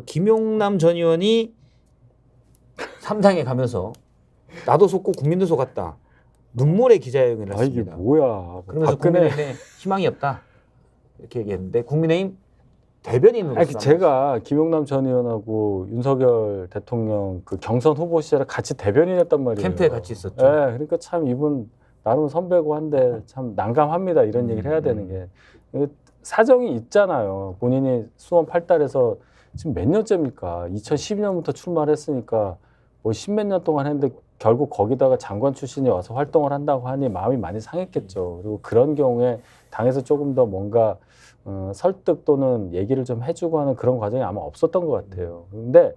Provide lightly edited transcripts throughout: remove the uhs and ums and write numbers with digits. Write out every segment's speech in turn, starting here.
김용남 전 의원이 3당에 가면서 나도 속고 국민도 속았다. 눈물의 기자회견을 아 이게 했습니다. 뭐야? 그러면서 국민의힘에 희망이 없다 이렇게 얘기했는데 국민의힘 대변인으로서 아니, 제가 김용남 전 의원하고 윤석열 대통령 그 경선 후보 시절에 같이 대변인했단 말이에요. 캠프에 같이 있었죠. 네, 그러니까 참 이분 나름 선배고 한데 참 난감합니다. 이런 얘기를 해야 되는 게 이게 사정이 있잖아요. 본인이 수원 8달에서 지금 몇 년째입니까? 2012년부터 출마를 했으니까 뭐 십몇 년 동안 했는데 결국 거기다가 장관 출신이 와서 활동을 한다고 하니 마음이 많이 상했겠죠. 그리고 그런 경우에 당에서 조금 더 뭔가 설득 또는 얘기를 좀 해주고 하는 그런 과정이 아마 없었던 것 같아요. 근데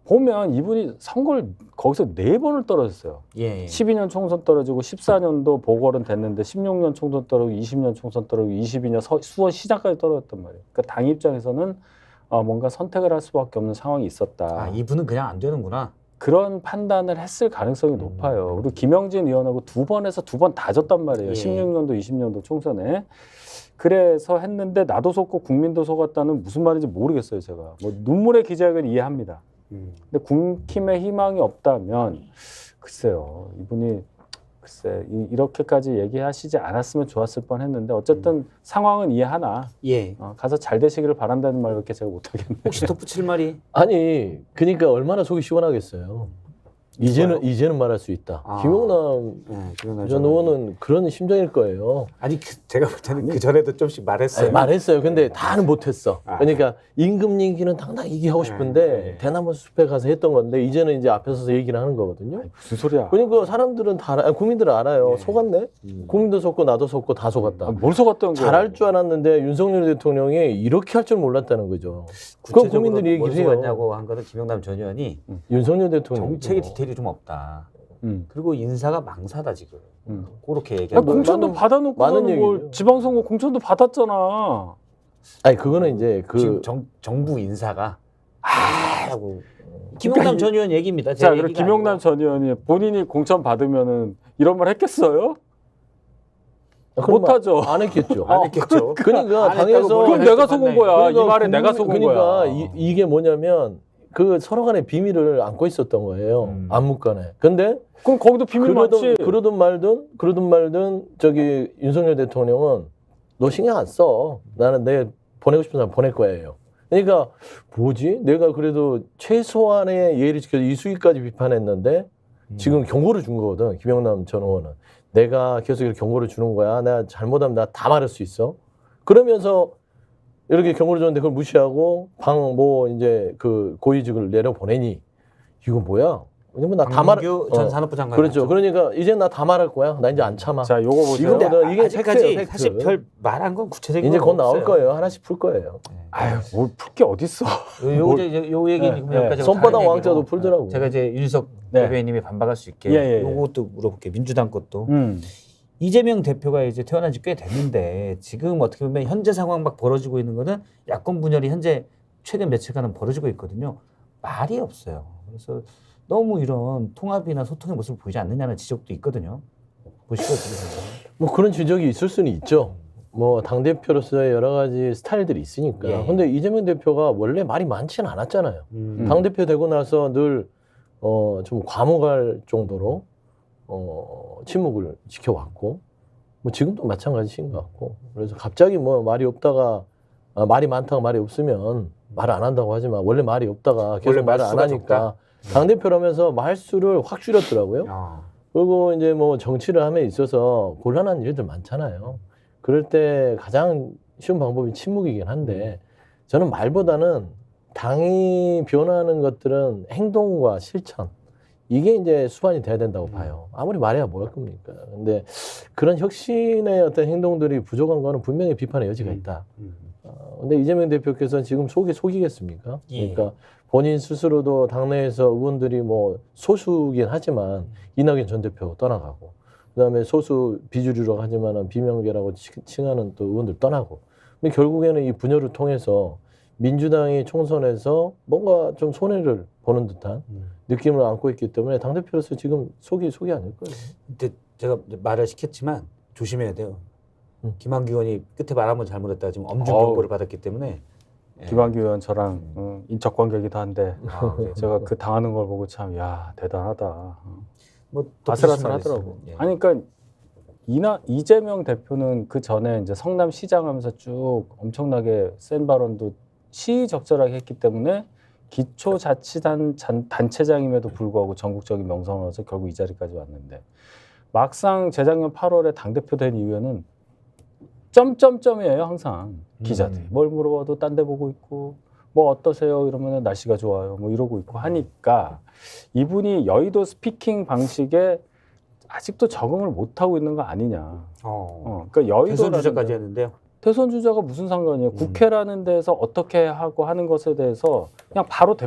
보면 이분이 선거를 거기서 4번을 떨어졌어요. 예. 12년 총선 떨어지고 14년도 보궐은 됐는데 16년 총선 떨어지고 20년 총선 떨어지고 22년 수원 시장까지 떨어졌단 말이에요. 그러니까 당 입장에서는 뭔가 선택을 할 수밖에 없는 상황이 있었다. 아, 이분은 그냥 안 되는구나. 그런 판단을 했을 가능성이 높아요. 그리고 김영진 의원하고 2번에서 2번 다 졌단 말이에요. 예. 16년도, 20년도 총선에. 그래서 했는데 나도 속고 국민도 속았다는 무슨 말인지 모르겠어요, 제가. 뭐 눈물의 기자회견 이해합니다. 근데 국힘에 희망이 없다면 글쎄요, 이분이 글쎄 이렇게까지 얘기하시지 않았으면 좋았을 뻔했는데 어쨌든 상황은 이해하나. 예. 가서 잘 되시기를 바란다는 말밖에 제가 못하겠네요. 혹시 덧붙일 말이? 아니 그러니까 얼마나 속이 시원하겠어요. 이제는 말할 수 있다. 아. 김용남 전 의원은 그런 심정일 거예요. 아니 제가 볼 때는 그 전에도 좀씩 말했어요. 아니, 말했어요. 근데 다는 못했어. 아. 그러니까 임금 얘기는 당당히 얘기하고 싶은데 네. 대나무 숲에 가서 했던 건데 이제는 이제 앞에 서서 얘기를 하는 거거든요. 무슨 소리야? 그러니까 사람들은 국민들은 알아요. 네. 속았네. 국민도 속고 나도 속고 다 속았다. 뭘 속았던 거예요? 잘할 줄 알았는데 윤석열 대통령이 이렇게 할 줄 몰랐다는 거죠. 그건 국민들이 얘기를 해요. 뭐냐고 한 거는 김용남 전 의원이 윤석열 대통령 정책의 디테일이 좀 없다. 그리고 인사가 망사다 지금. 그렇게 야, 얘기하고. 공천도 받아놓고 많은 뭘 얘기죠. 지방선거 공천도 받았잖아. 아니 그거는 이제 지금 정부 인사가 하고 김용남 전 의원 얘기입니다. 제 자, 그리고 얘기가 김용남 아니고. 전 의원이 본인이 공천 받으면은 이런 말 했겠어요? 그럼 못하죠. 안 했겠죠. 안 했겠죠. 그러니까 안 했다고 당에서 뭐라고 그럼 내가 했을 속은 건데. 거야. 이 말에 내가 속은 그러니까 거야. 이게 뭐냐면 그 서로 간에 비밀을 안고 있었던 거예요. 안묵간에. 근데 그럼 거기도 비밀 많지. 그러든 말든 저기 윤석열 대통령은 너 신경 안 써. 나는 내 보내고 싶은 사람 보낼 거예요. 그러니까 뭐지? 내가 그래도 최소한의 예의를 지켜서 이수기까지 비판했는데 지금 경고를 준 거거든. 김영남 전 의원은. 내가 계속 이렇게 경고를 주는 거야. 내가 잘못하면 나 다 말할 수 있어. 그러면서 이렇게 경고를 줬는데 그걸 무시하고 이제 그 고위직을 내려 보내니 이거 뭐야? 왜냐면 나 다 말. 전 산업부 장관. 그렇죠. 그러니까 이제 나 다 말할 거야. 나 이제 안 참아. 자, 요거 보세요. 이거보다 이게 아직까지 팩트예요, 팩트. 사실 별 말한 건 구체적인 이제 건 곧 나올 없어요. 거예요. 하나씩 풀 거예요. 아유, 뭘 풀 게 어딨어. 요 얘기는 네, 여기까지 하고 손바닥 다른 왕자도 얘기로 풀더라고. 제가 이제 윤석 네. 대변인님이 반박할 수 있게 예. 요것도 물어볼게요. 민주당 것도. 이재명 대표가 이제 태어난 지 꽤 됐는데 지금 어떻게 보면 현재 상황 막 벌어지고 있는 거는 야권 분열이 현재 최근 며칠간은 벌어지고 있거든요. 말이 없어요. 그래서 너무 이런 통합이나 소통의 모습을 보이지 않느냐는 지적도 있거든요. 보시죠. 뭐 그런 지적이 있을 수는 있죠. 뭐 당대표로서의 여러 가지 스타일들이 있으니까. 예. 근데 이재명 대표가 원래 말이 많지는 않았잖아요. 당대표 되고 나서 늘 좀 과묵할 정도로 침묵을 지켜왔고 뭐 지금도 마찬가지인 것 같고. 그래서 갑자기 뭐 말이 없다가 말이 많다가 말이 없으면 말 안 한다고 하지만 원래 말이 없다가 계속 말을 안 하니까 당대표라면서 말수를 확 줄였더라고요. 그리고 이제 뭐 정치를 함에 있어서 곤란한 일들 많잖아요. 그럴 때 가장 쉬운 방법이 침묵이긴 한데 저는 말보다는 당이 변화하는 것들은 행동과 실천 이게 이제 수반이 돼야 된다고 봐요. 아무리 말해야 뭐 할 겁니까? 근데 그런 혁신의 어떤 행동들이 부족한 거는 분명히 비판의 여지가 있다. 근데 이재명 대표께서는 지금 속이겠습니까? 예. 그러니까 본인 스스로도 당내에서 의원들이 뭐 소수긴 하지만 이낙연 전 대표 떠나가고 그다음에 소수 비주류라고 하지만 비명계라고 칭하는 또 의원들 떠나고 근데 결국에는 이 분열을 통해서 민주당이 총선에서 뭔가 좀 손해를 보는 듯한 느낌을 안고 있기 때문에 당대표로서 지금 속이 아닐 거예요. 근데 제가 말을 시켰지만 조심해야 돼요. 김한규 의원이 끝에 말 한번 잘못했다가 지금 엄중 경고를 받았기 때문에 김한규 의원 저랑 인적 관계이기도 한데 제가 그 당하는 걸 보고 참 야 대단하다. 뭐또 아슬아슬하더라고. 아니 그러니까 이재명 대표는 그 전에 이제 성남 시장하면서 쭉 엄청나게 센 발언도 시의적절하게 했기 때문에 기초자치단체장임에도 불구하고 전국적인 명성을 얻어서 결국 이 자리까지 왔는데 막상 재작년 8월에 당대표 된 이후에는 점점점이에요 항상 기자들이 뭘 물어봐도 딴 데 보고 있고 뭐 어떠세요 이러면 날씨가 좋아요 뭐 이러고 있고 하니까 이분이 여의도 스피킹 방식에 아직도 적응을 못 하고 있는 거 아니냐. 그러니까 여의도 대선 주자까지 했는데요. 대선 주자가 무슨 상관이에요? 국회라는 데서 어떻게 하고 하는 것에 대해서 그냥 바로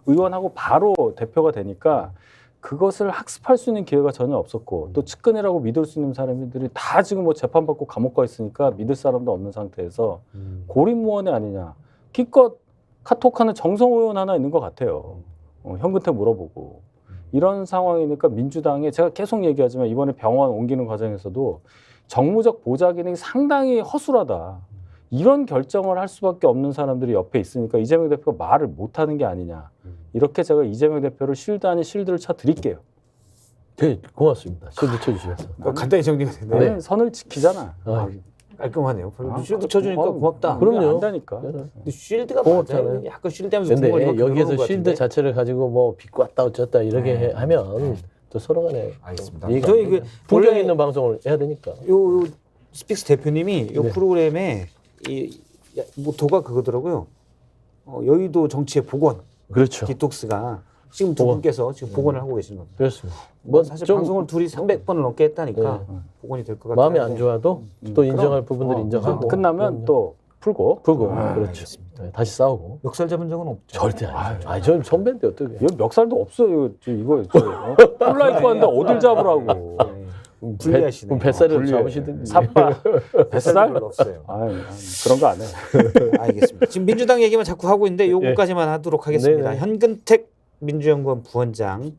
의원하고 바로 대표가 되니까 그것을 학습할 수 있는 기회가 전혀 없었고 또 측근이라고 믿을 수 있는 사람들이 다 지금 뭐 재판받고 감옥 가 있으니까 믿을 사람도 없는 상태에서 고립무원이 아니냐. 기껏 카톡하는 정성호 의원 하나 있는 것 같아요. 현근태 물어보고. 이런 상황이니까 민주당에 제가 계속 얘기하지만 이번에 병원 옮기는 과정에서도 정무적 보좌 기능이 상당히 허술하다. 이런 결정을 할 수밖에 없는 사람들이 옆에 있으니까 이재명 대표가 말을 못하는 게 아니냐. 이렇게 제가 이재명 대표를 실드 아닌 실드를 쳐드릴게요. 네, 고맙습니다. 실드 쳐주셔서. 간단히 정리가 되네요. 나는 선을 지키잖아. 깔끔하네요. 쉴드 쳐주니까 고맙다. 그럼요. 안다니까. 근데 쉴드가 고맙잖아요. 맞아요. 약간 쉴드하면서 근데 여기에서 쉴드 자체를 가지고 뭐 비꼬 왔다 어쩌다 이렇게 하면 또 서로 간에 알겠습니다. 이해가 저희 안 되죠. 풍경 있는 방송을 해야 되니까. 요 스픽스 대표님이 요 네. 프로그램에 이 모토가 그거더라고요. 여의도 정치의 복원. 그렇죠. 디톡스가 지금 두 분께서 지금 복원을 하고 계시는 겁니다. 그렇습니다. 뭐 사실 방송을 둘이 300번을 넘게 했다니까 복원이 될 것 같아요. 마음이 안 좋아도 또 인정할 부분들 인정하고 끝나면 또 풀고. 그렇죠. 알겠습니다. 네, 다시 싸우고. 멱살 잡은 적은 없죠. 절대 아니죠. 전 선배인데 어떻게? 이거 멱살도 없어요. 이거 콜라 입고 왔는데 어딜 잡으라고. 불리하시네. 뱃살을 불리해. 잡으시든지. 삿바. 뱃살? 별로 없어요. 아니, 그런 거 안 해. 알겠습니다. 지금 민주당 얘기만 자꾸 하고 있는데 요거까지만 하도록 하겠습니다. 네네. 현근택 민주연구원 부원장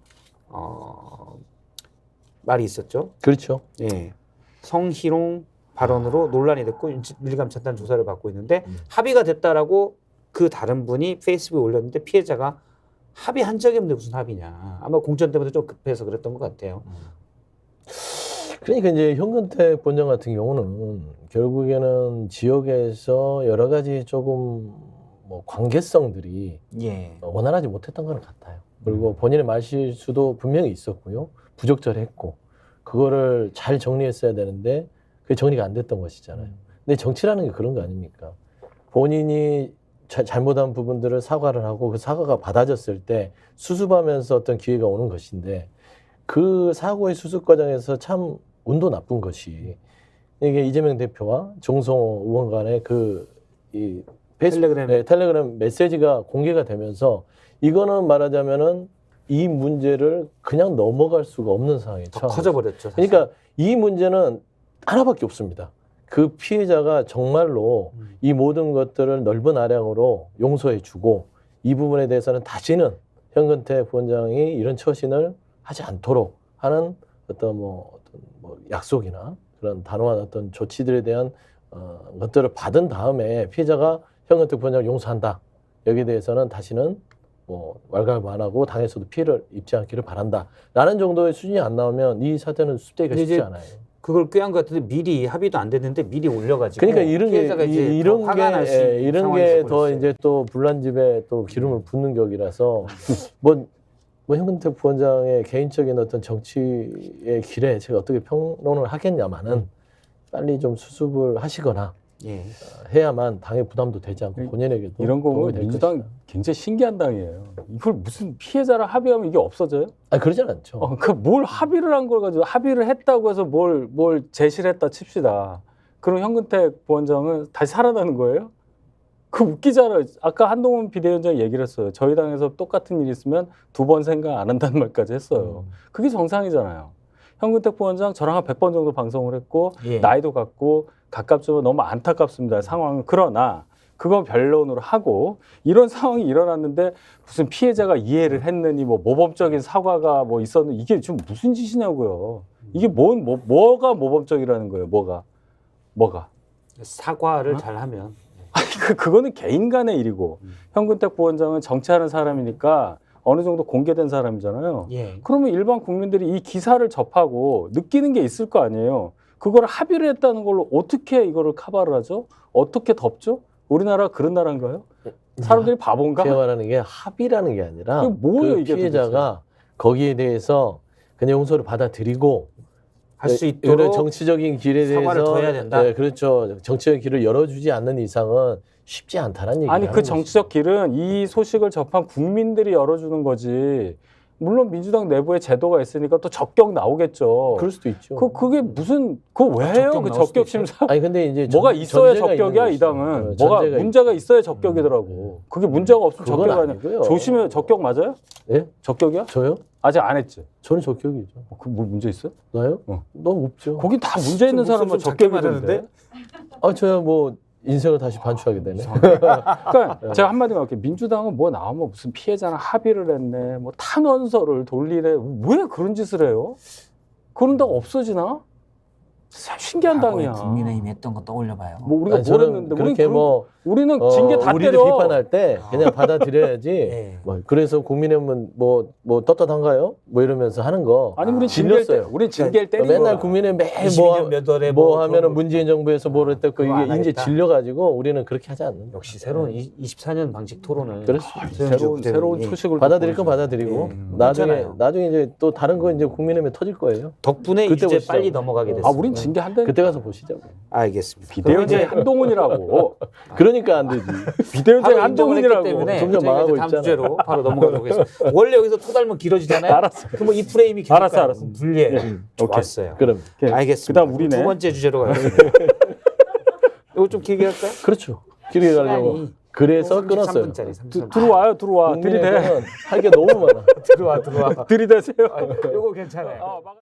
말이 있었죠. 그렇죠. 예, 성희롱 발언으로 논란이 됐고 밀감 차단 조사를 받고 있는데 합의가 됐다라고 그 다른 분이 페이스북에 올렸는데 피해자가 합의한 적이 없는데 무슨 합의냐. 아마 공천 때문에 좀 급해서 그랬던 것 같아요. 그러니까 이제 현근택 본장 같은 경우는 결국에는 지역에서 여러 가지 조금 뭐 관계성들이 예. 원활하지 못했던 건 같아요. 그리고 본인의 말실수도 분명히 있었고요. 부적절했고 그거를 잘 정리했어야 되는데 그게 정리가 안 됐던 것이잖아요. 근데 정치라는 게 그런 거 아닙니까? 본인이 잘못한 부분들을 사과를 하고 그 사과가 받아졌을 때 수습하면서 어떤 기회가 오는 것인데 그 사고의 수습 과정에서 참 운도 나쁜 것이 이게 이재명 대표와 정성호 의원 간의 이 텔레그램 메시지가 공개가 되면서 이거는 말하자면은 이 문제를 그냥 넘어갈 수가 없는 상황이 더 커져버렸죠. 사실. 그러니까 이 문제는 하나밖에 없습니다. 그 피해자가 정말로 이 모든 것들을 넓은 아량으로 용서해주고 이 부분에 대해서는 다시는 현근택 부원장이 이런 처신을 하지 않도록 하는 어떤 약속이나 그런 단호한 어떤 조치들에 대한 것들을 받은 다음에 피해자가 현근택 부원장을 용서한다. 여기에 대해서는 다시는 왈가왈부 안 하고 당에서도 피해를 입지 않기를 바란다. 라는 정도의 수준이 안 나오면 이 사태는 수대가 쉽지 않아요. 그걸 꾀한 것 같은데 미리 합의도 안 됐는데 미리 올려가지고 그러니까 이런 게 이런 게 더 이제 또 불난집에 또 기름을 붓는 격이라서 뭐 현근택 부원장의 개인적인 어떤 정치의 길에 제가 어떻게 평론을 하겠냐마는 빨리 좀 수습을 하시거나 해야만 당의 부담도 되지 않고 본인에게도 이런 거 도움이 될 민주당 것이다. 굉장히 신기한 당이에요. 이걸 무슨 피해자랑 합의하면 이게 없어져요? 그러진 않죠. 그 뭘 합의를 한 걸 가지고 합의를 했다고 해서 뭘 제시를 했다 칩시다. 그럼 현근택 부원장은 다시 살아나는 거예요? 그 웃기잖아요. 아까 한동훈 비대위원장이 얘기를 했어요. 저희 당에서 똑같은 일이 있으면 2번 생각 안 한다는 말까지 했어요. 그게 정상이잖아요. 현근택 부원장 저랑 한 100번 정도 방송을 했고 나이도 같고 가깝지만 너무 안타깝습니다. 상황은. 그러나 그건 변론으로 하고 이런 상황이 일어났는데 무슨 피해자가 이해를 했느니 모범적인 사과가 있었느니 이게 지금 무슨 짓이냐고요. 이게 뭐가 모범적이라는 거예요. 뭐가. 사과를 잘하면 아니, 그거는 개인 간의 일이고 현근택 부원장은 정치하는 사람이니까 어느 정도 공개된 사람이잖아요. 예. 그러면 일반 국민들이 이 기사를 접하고 느끼는 게 있을 거 아니에요. 그거를 합의를 했다는 걸로 어떻게 이거를 커버를 하죠? 어떻게 덮죠? 우리나라 그런 나라인가요? 사람들이 바본가? 제가 말하는 게 합의라는 게 아니라 그게 뭐예요, 그 이게 피해자가 거기에 대해서 그냥 용서를 받아들이고 할 수 이런 있도록 정치적인 길에 사과를 대해서 더 해야 된다. 네, 그렇죠. 정치적인 길을 열어주지 않는 이상은 쉽지 않다는 얘기예요. 아니 그 정치적 길은 이 소식을 접한 국민들이 열어주는 거지. 물론 민주당 내부에 제도가 있으니까 또 적격 나오겠죠. 그럴 수도 있죠. 그게 무슨 그거 왜 해요? 적격 그 나올 수도 적격 심사. 아니 근데 이제 뭐가 있어야 전제가 적격이야 있는 이 당은. 것이죠. 뭐가 전제가 문제가 있어야 적격이더라고. 그게 문제가 없으면 그건 적격 아니야. 아니고요. 조심해. 적격 맞아요? 예? 적격이야? 저요? 아직 안 했지. 저는 적격이죠. 그 뭐 문제 있어? 나요? 어. 너무 없죠. 거긴 다 문제 있는 좀 사람만 목소리 좀 작게 적격이던데. 아 저야 뭐 인생을 다시 반추하게 되네. 그러니까 제가 한마디만 할게요. 민주당은 뭐 나오면 무슨 피해자랑 합의를 했네, 뭐 탄원서를 돌리네. 왜 그런 짓을 해요? 그런 당 없어지나? 참 신기한 과거에 당이야. 국민의힘이 했던 거 떠올려봐요. 뭐 우리가 아니, 뭘 저는 했는데 그렇게 우리는 징계 다 우리를 때려. 비판할 때 그냥 받아들여야지. 예. 뭐 그래서 국민의힘은 뭐 떳떳한가요? 뭐 이러면서 하는 거. 아니 우리 징계를 때, 질렸어요. 우리 징계를 때린 맨날 거야. 국민의힘 매일 22년 몇 월에 뭐 그런 하면은 거- 문재인 정부에서 뭘 했다 그 그거 안 이게 이제 하겠다. 질려가지고 우리는 그렇게 하지 않는. 역시 새로운 24년 방식 토론을 그럴 수 있어요. 새로운 초식을 받아들일 건 또 받아들이고 예. 나중에 괜찮아요. 나중에 이제 또 다른 거 이제 국민의힘에 터질 거예요. 덕분에 이 그때 주제 보시죠. 빨리 넘어가게 보여줘야지. 됐어요. 아, 우린 징계 한대. 그때 가서 보시죠. 알겠습니다. 비대위원장이 한동훈이라고. 그러니까 안 되지. 비대위원장이 바로 인정을 했기 한동훈이라고. 때문에 점점 저희가 망하고 이제 다음 있잖아. 주제로 바로 넘어가도록 하겠습니다. 원래 여기서 토달면 길어지잖아요. 알았어. 그럼 이 프레임이 길까? 알았어. 불리해. 오케이. 좋았어요. 그럼 알겠습니다. 그다음 우리네. 두 번째 주제로 가겠습니다. 이거 좀 길게 할까요? 그렇죠. 길게 가려고. 시간이 그래서 끊었어요. 33분짜리. 33분. 들어와. 들이대. 국민의힘은 할 게 너무 많아. 들어와. 들이대세요. 이거 괜찮아요. 막-